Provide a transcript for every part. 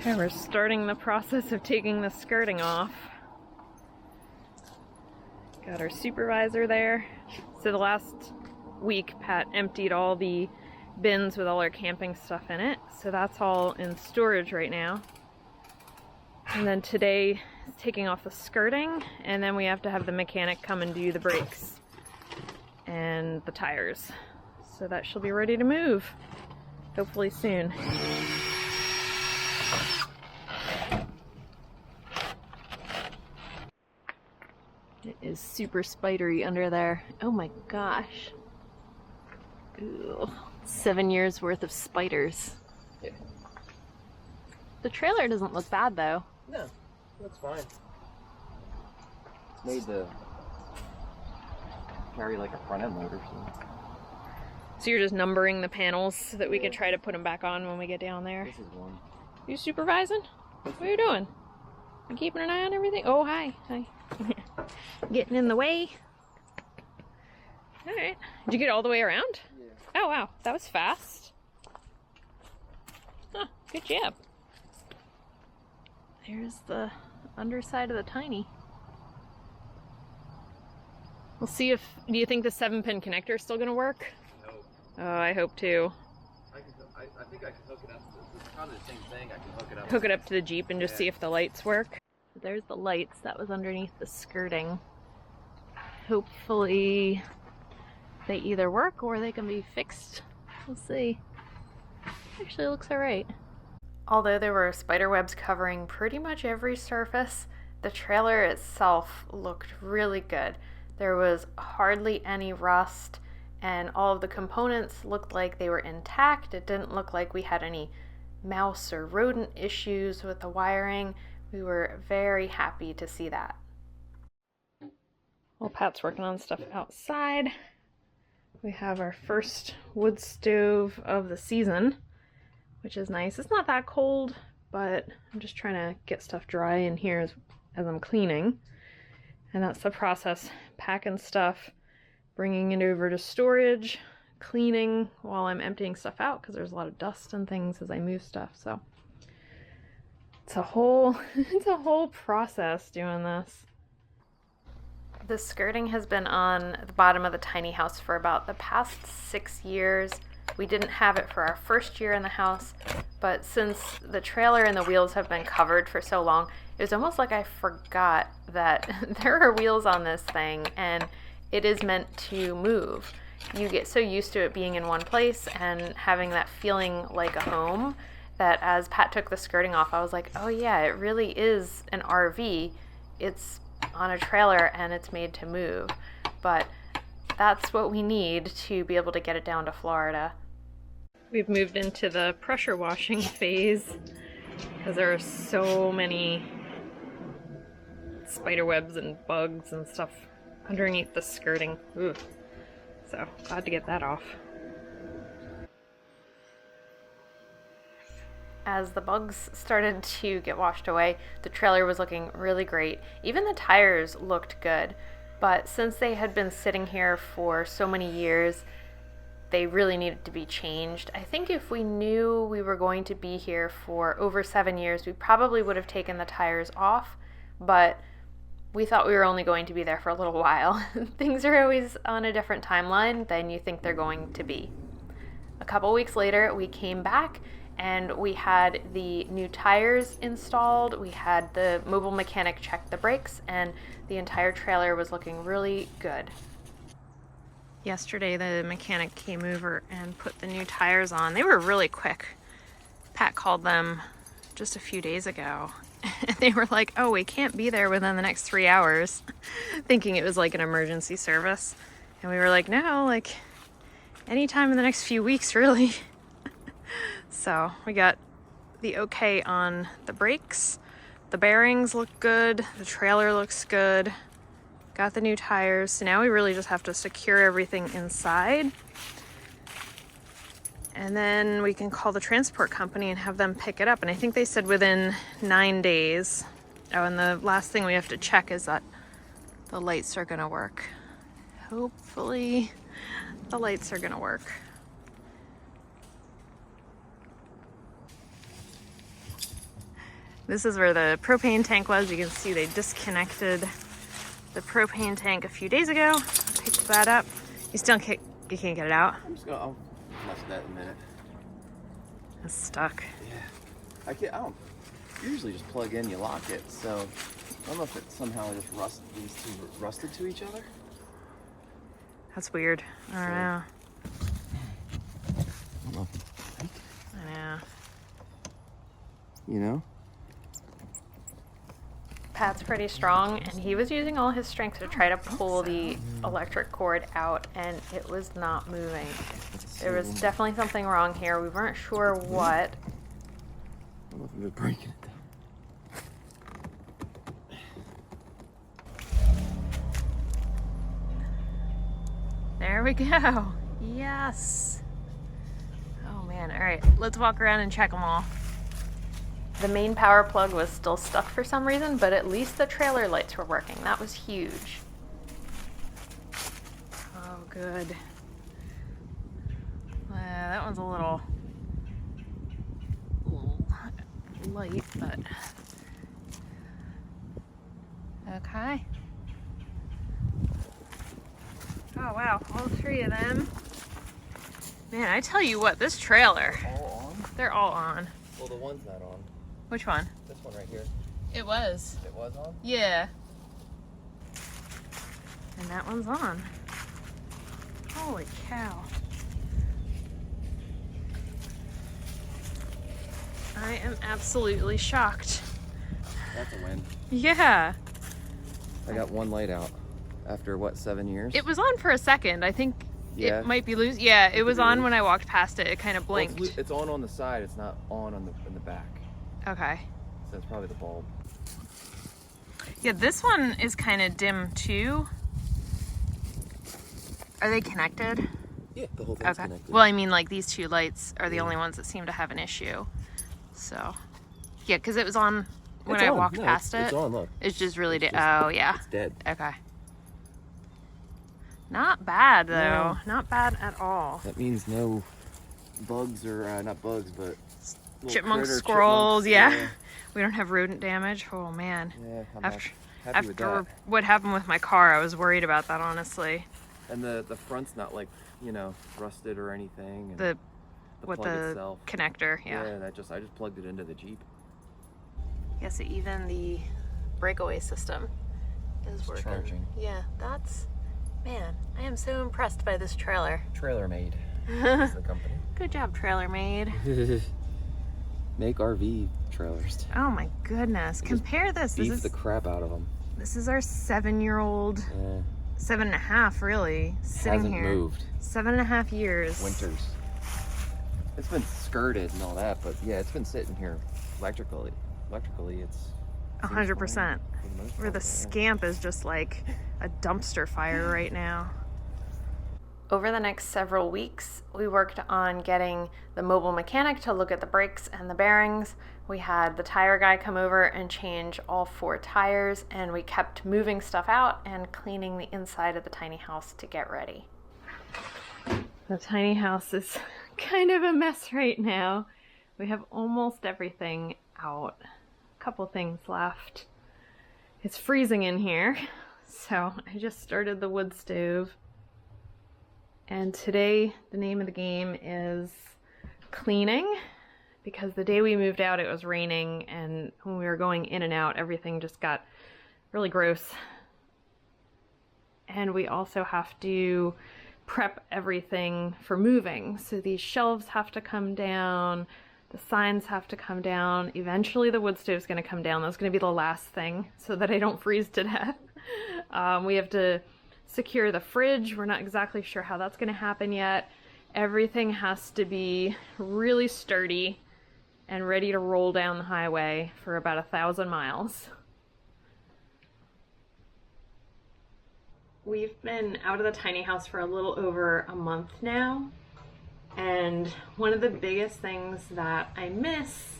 Okay, we're starting the process of taking the skirting off. Got our supervisor there. So the last week, Pat emptied all the bins with all our camping stuff in it. So that's all in storage right now. And then today, taking off the skirting, and then we have to have the mechanic come and do the brakes and the tires. So that she'll be ready to move, hopefully soon. It is super spidery under there. Oh my gosh. Ooh, 7 years worth of spiders. Yeah. The trailer doesn't look bad though. No, looks fine. It's made to carry like a front end loader. So you're just numbering the panels so that we can try to put them back on when we get down there. This is one. You supervising? What are you doing? You keeping an eye on everything? Oh, hi. Hi. Getting in the way. Alright. Did you get all the way around? Yeah. Oh, wow. That was fast. Huh. Good job. There's the underside of the Tiny. We'll see if... Do you think the 7-pin connector is still going to work? No. Oh, I hope too. I think I can hook it up. It's probably the same thing. I can hook it up. Hook it up to the Jeep and just see if the lights work. There's the lights. That was underneath the skirting. Hopefully they either work or they can be fixed. We'll see. Actually, it looks alright. Although there were spider webs covering pretty much every surface, the trailer itself looked really good. There was hardly any rust, and all of the components looked like they were intact. It didn't look like we had any mouse or rodent issues with the wiring. We were very happy to see that. Well, Pat's working on stuff outside. We have our first wood stove of the season, which is nice. It's not that cold, but I'm just trying to get stuff dry in here as I'm cleaning. And that's the process. Packing stuff, bringing it over to storage, cleaning while I'm emptying stuff out because there's a lot of dust and things as I move stuff. So it's a whole process doing this. The skirting has been on the bottom of the tiny house for about the past 6 years. We didn't have it for our first year in the house, but since the trailer and the wheels have been covered for so long, it was almost like I forgot that there are wheels on this thing and it is meant to move. You get so used to it being in one place and having that feeling like a home that as Pat took the skirting off, I was like, oh yeah, it really is an RV. It's on a trailer and it's made to move. But that's what we need to be able to get it down to Florida. We've moved into the pressure washing phase because there are so many spider webs and bugs and stuff underneath the skirting. Ugh. So glad to get that off. As the bugs started to get washed away, the trailer was looking really great. Even the tires looked good, but since they had been sitting here for so many years, they really needed to be changed. I think if we knew we were going to be here for over 7 years, we probably would have taken the tires off, but we thought we were only going to be there for a little while. Things are always on a different timeline than you think they're going to be. A couple weeks later, we came back and we had the new tires installed. We had the mobile mechanic check the brakes, and the entire trailer was looking really good. Yesterday, the mechanic came over and put the new tires on. They were really quick. Pat called them just a few days ago. And they were like, oh, we can't be there within the next 3 hours, thinking it was like an emergency service. And we were like, no, like anytime in the next few weeks, really. So we got the okay on the brakes. The bearings look good. The trailer looks good. Got the new tires. So now we really just have to secure everything inside. And then we can call the transport company and have them pick it up. And I think they said within 9 days. Oh, and the last thing we have to check is that the lights are gonna work. Hopefully the lights are gonna work. This is where the propane tank was. You can see they disconnected the propane tank a few days ago. Picked that up. You can't get it out? I'll mess with that in a minute. It's stuck. Yeah. I don't usually just plug in, you lock it, so I don't know if it somehow just these two rusted to each other. That's weird. I don't know. I don't know. I know. You know? Pat's pretty strong, and he was using all his strength to try to pull the electric cord out, and it was not moving. There was definitely something wrong here. We weren't sure what. I don't know if I'm just breaking it though. There we go. Yes. Oh man. All right, let's walk around and check them all. The main power plug was still stuck for some reason, but at least the trailer lights were working. That was huge. Oh, good. That one's a little light, but okay. Oh wow, all three of them. Man, I tell you what, this trailer. All on? They're all on. Well, the one's not on. Which one? This one right here. It was. It was on? Yeah. And that one's on. Holy cow. I am absolutely shocked. That's a win. Yeah. I got one light out after, what, 7 years? It was on for a second. I think Yeah. it might be loose. Yeah, it was on when I walked past it. It kind of blinked. Well, it's on the side. It's not on in the back. Okay. So it's probably the bulb. Yeah, this one is kind of dim too. Are they connected? Yeah, the whole thing's Okay. connected. Well, I mean, like these two lights are the only ones that seem to have an issue. So, yeah, because it was on when I walked past it. It's on, look. It's just really It's oh, yeah. It's dead. Okay. Not bad, though. No. Not bad at all. That means no bugs or, not bugs, but little Chipmunks, critter, squirrels, chipmunks, yeah. We don't have rodent damage. Oh, man. Yeah, I'm After, happy with after that. what happened with my car, I was worried about that, honestly. And the front's not like, you know, rusted or anything. And The plug itself. connector, yeah. I just plugged it into the Jeep. Yeah, so even the breakaway system is working. Charging. Yeah, that's, man, I am so impressed by this trailer. Trailer Made is the company. Good job, Trailer Made. Make RV trailers. Oh my goodness. Compare this. Beats the crap out of them. This is our 7-year-old, 7.5 really, sitting Hasn't here. moved. 7.5 years. Winters. It's been skirted and all that, but yeah, it's been sitting here electrically. It's 100%. Where the Scamp is just like a dumpster fire right now. Over the next several weeks, we worked on getting the mobile mechanic to look at the brakes and the bearings. We had the tire guy come over and change all 4 tires, and we kept moving stuff out and cleaning the inside of the tiny house to get ready. The tiny house is kind of a mess right now. We have almost everything out. A couple things left. It's freezing in here, so I just started the wood stove. And today, the name of the game is cleaning, because the day we moved out, it was raining, and when we were going in and out, everything just got really gross. And we also have to prep everything for moving. So these shelves have to come down, the signs have to come down, eventually the wood stove's gonna come down. That's gonna be the last thing so that I don't freeze to death. We have to secure the fridge. We're not exactly sure how that's going to happen yet. Everything has to be really sturdy and ready to roll down the highway for about 1,000 miles. We've been out of the tiny house for a little over a month now, and one of the biggest things that I miss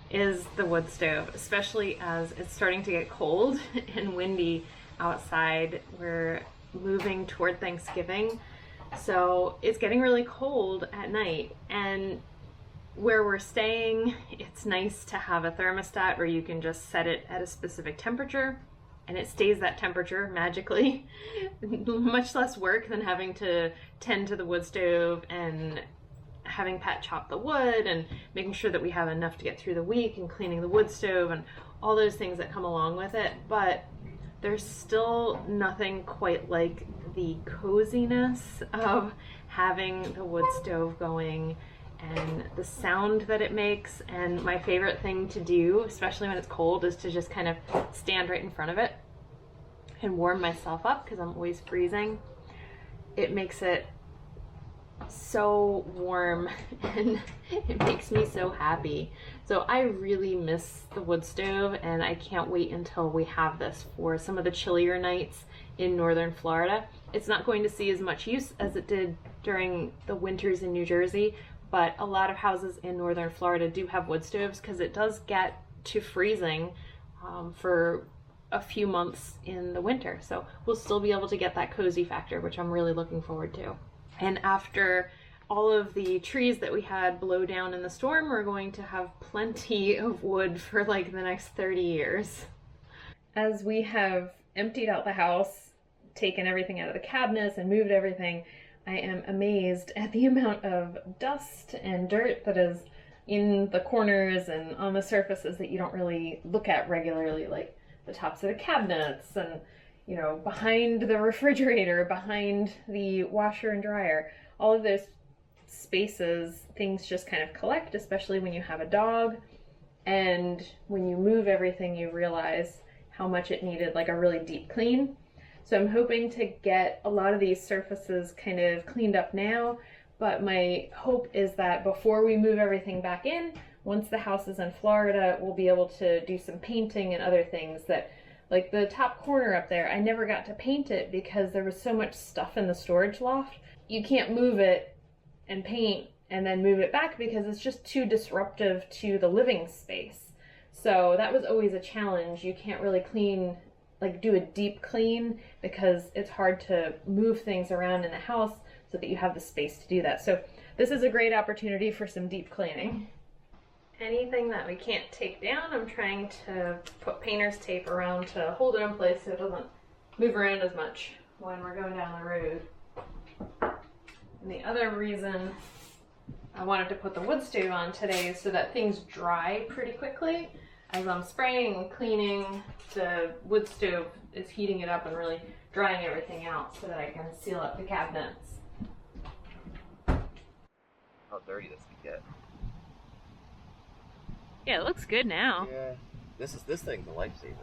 is the wood stove, especially as it's starting to get cold and windy outside. We're moving toward Thanksgiving, so it's getting really cold at night, and Where we're staying, it's nice to have a thermostat where you can just set it at a specific temperature and it stays that temperature magically. Much less work than having to tend to the wood stove and having Pat chop the wood and making sure that we have enough to get through the week and cleaning the wood stove and all those things that come along with it. But there's still nothing quite like the coziness of having the wood stove going and the sound that it makes. And my favorite thing to do, especially when it's cold, is to just kind of stand right in front of it and warm myself up because I'm always freezing. It makes it so warm and it makes me so happy. So I really miss the wood stove, and I can't wait until we have this for some of the chillier nights in northern Florida. It's not going to see as much use as it did during the winters in New Jersey, but a lot of houses in northern Florida do have wood stoves because it does get to freezing for a few months in the winter. So we'll still be able to get that cozy factor, which I'm really looking forward to. And after all of the trees that we had blow down in the storm, we're going to have plenty of wood for like the next 30 years. As we have emptied out the house, taken everything out of the cabinets and moved everything, I am amazed at the amount of dust and dirt that is in the corners and on the surfaces that you don't really look at regularly, like the tops of the cabinets and, you know, behind the refrigerator, behind the washer and dryer. All of those spaces, things just kind of collect, especially when you have a dog. And when you move everything, you realize how much it needed like a really deep clean. So I'm hoping to get a lot of these surfaces kind of cleaned up now, but my hope is that before we move everything back in, once the house is in Florida, we'll be able to do some painting and other things that, like the top corner up there, I never got to paint it because there was so much stuff in the storage loft. You can't move it and paint and then move it back because it's just too disruptive to the living space. So that was always a challenge. You can't really clean, like do a deep clean, because it's hard to move things around in the house so that you have the space to do that. So this is a great opportunity for some deep cleaning. Anything that we can't take down, I'm trying to put painter's tape around to hold it in place so it doesn't move around as much when we're going down the road. And the other reason I wanted to put the wood stove on today is so that things dry pretty quickly. As I'm spraying and cleaning, the wood stove is heating it up and really drying everything out so that I can seal up the cabinets. How dirty this can get. Yeah, it looks good now. Yeah. This thing's a lifesaver.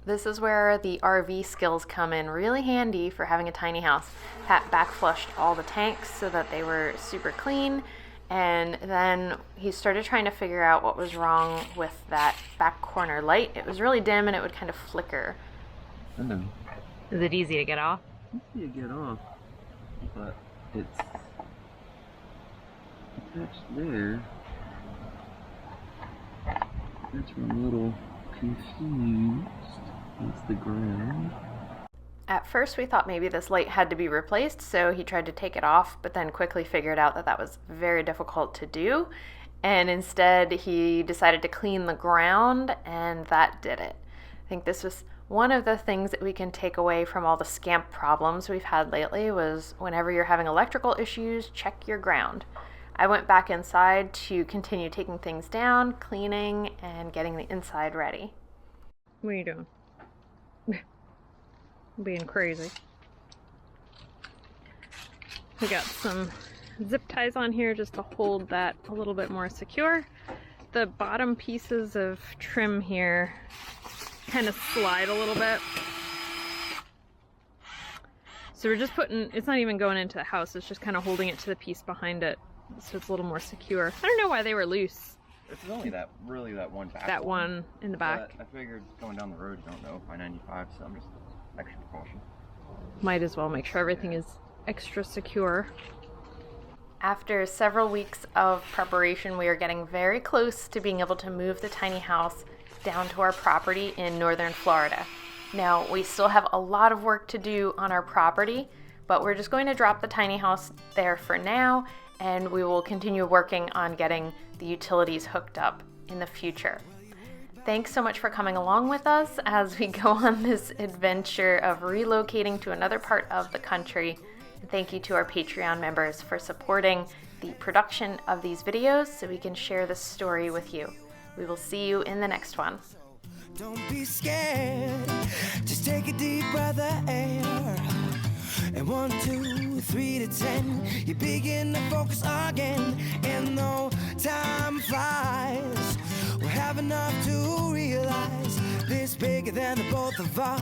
This is where the RV skills come in really handy for having a tiny house. Pat backflushed all the tanks so that they were super clean, and then he started trying to figure out what was wrong with that back corner light. It was really dim and it would kind of flicker. I know. Is it easy to get off? Easy to get off, but it's attached there. That's where I'm a little confused. That's the ground. At first we thought maybe this light had to be replaced, so he tried to take it off, but then quickly figured out that that was very difficult to do, and instead he decided to clean the ground, and that did it. I think this was one of the things that we can take away from all the Scamp problems we've had lately was whenever you're having electrical issues, check your ground. I went back inside to continue taking things down, cleaning, and getting the inside ready. What are you doing? Being crazy. We got some zip ties on here just to hold that a little bit more secure. The bottom pieces of trim here kind of slide a little bit. So we're just putting, it's not even going into the house, it's just kind of holding it to the piece behind it so it's a little more secure. I don't know why they were loose. It's only that one back. That one in the back. But I figured going down the road, you don't know, I-95, so I'm just extra precaution. Might as well make sure everything is extra secure. After several weeks of preparation, we are getting very close to being able to move the tiny house down to our property in northern Florida. Now, we still have a lot of work to do on our property, but we're just going to drop the tiny house there for now and we will continue working on getting the utilities hooked up in the future. Thanks so much for coming along with us as we go on this adventure of relocating to another part of the country. And thank you to our Patreon members for supporting the production of these videos so we can share this story with you. We will see you in the next one. Don't be scared, just take a deep breath of air. And 1, 2, 3 to 10, you begin to focus again. And though time flies, we'll have enough to realize this bigger than the both of us.